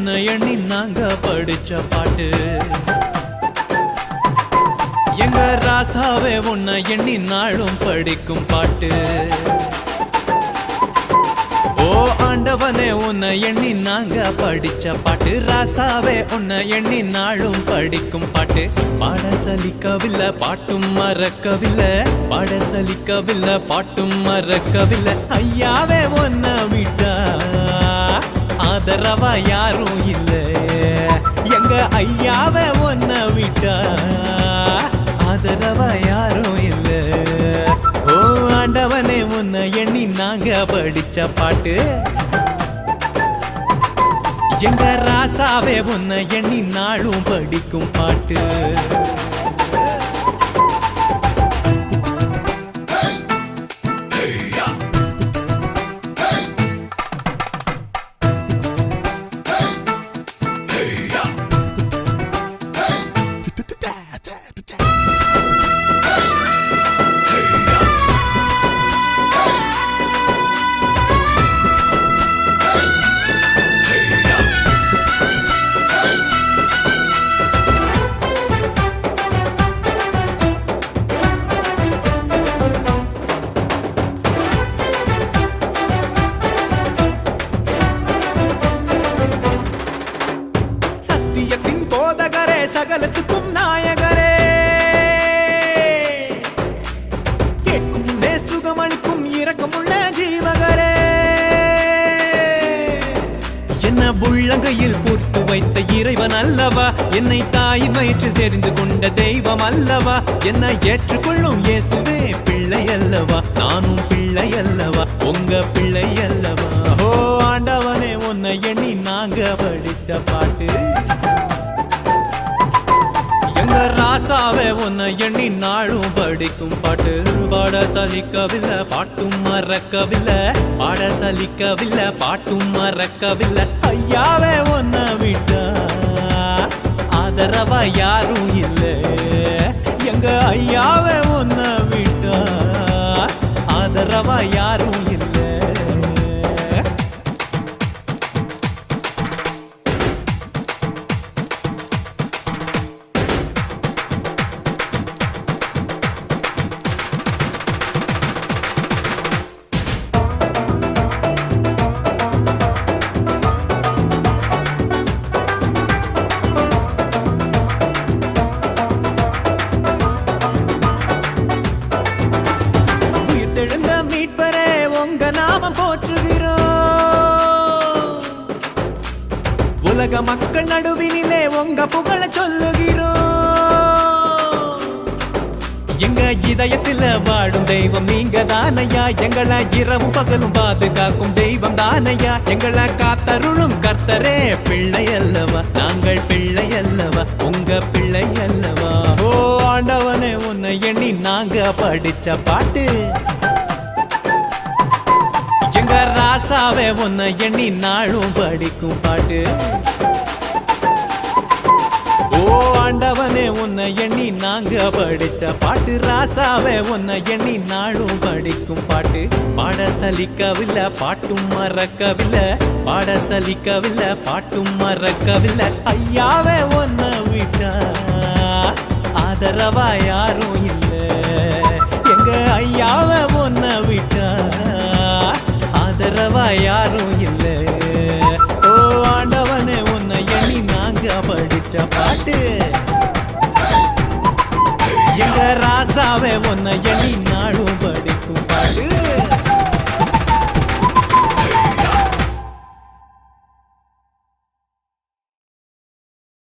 உன்னை எண்ணி நாங்க படிச்ச பாட்டு. எங்க ராசாவே உன்னை எண்ணி நாளும் படிக்கும் பாட்டு. ஓ ஆண்டவனே உன்னை எண்ணி நாங்க படிச்ச பாட்டு. ராசாவே உன்னை எண்ணி நாளும் படிக்கும் பாட்டு. பாட சலிக்கவில்லை பாட்டும் மறக்கவில்லை, பாட சலிக்கவில்லை பாட்டும் மறக்கவில்லை. ஐயாவே உன்னை விட்டா ஆதரவா யாரும் இல்லை. எங்க ஐயாவே உன்னை விட்டா ஆதரவா யாரும் இல்லை. ஓ ஆண்டவனே உன்னை எண்ணி நாங்க படிச்ச பாட்டு. எங்க ராசாவே உன்னை எண்ணி நாளும் படிக்கும் பாட்டு. போதகரே சகலத்துக்கும் நாயகரே, கேட்கும் சுகமளிக்கும் இரக்கமுள்ள ஜீவகரே. என்ன உள்ளங்கையில் போட்டு வைத்த இறைவன் அல்லவா, என்னை தாயின் வயிற்றில் தெரிந்து கொண்ட தெய்வம் அல்லவா. என்னை ஏற்றுக்கொள்ளும் இயேசுவே பிள்ளை அல்லவா, நானும் பிள்ளை அல்லவா, உங்க பிள்ளை அல்லவா. ஓ ஆண்டவனே உன்னை எண்ணி நாங்க படிச்ச பாட்டு. எங்க ராசாவே உன்னை எண்ணி நாளும் படிக்கும் பாட்டு. பாட சலிக்கவில்லை பாட்டும் மறக்கவில்லை, பாட சலிக்கவில்லை பாட்டும் மறக்கவில்லை. ஐயாவே உன்னை விட்டா ஆதரவா யாரும் இல்லை. எங்க ஐயாவே உன்னை விட்டா ஆதரவா யாரும் இல்லை. மீட்பரே உங்க நாமம் போற்றுகிறோம். உலக மக்கள் நடுவினிலே உங்க புகழ சொல்லுகிறோம். எங்க இதயத்தில் வாடும் தெய்வம் நீங்க தானையா, எங்களை இரவும் பகலும் பாதுகாக்கும் தெய்வம் தானையா. எங்களை காத்தருளும் கர்த்தரே பிள்ளை அல்லவா, நாங்கள் பிள்ளை அல்லவா, உங்க பிள்ளை அல்லவா. ஓ ஆண்டவனே உன்னை எண்ணி நாங்க படிச்ச பாட்டு. எங்க ராசாவே உன்னை எண்ணி நாளும் படிக்கும் பாட்டு. ஓ ஆண்டவனே உன்னை எண்ணி நாங்க படிச்ச பாட்டு. ராசாவே உன்னை எண்ணி நாளும் படிக்கும் பாட்டு. பாட சலிக்கவில்லை பாட்டும் மறக்கவில்லை, பாட சலிக்கவில்லை பாட்டும் மறக்கவில்லை. ஐயாவே உன்னை விட்டா ஆதரவா யாரும் இல்லை. எங்க ஐயாவே உன்னை விட்டா ஆதரவா யாரும் இல்லை. ஓ ஆண்டவனே உன்னை எண்ணி நாங்க படிச்ச பாட்டு. எங்க ராசாவே உன்னை எண்ணி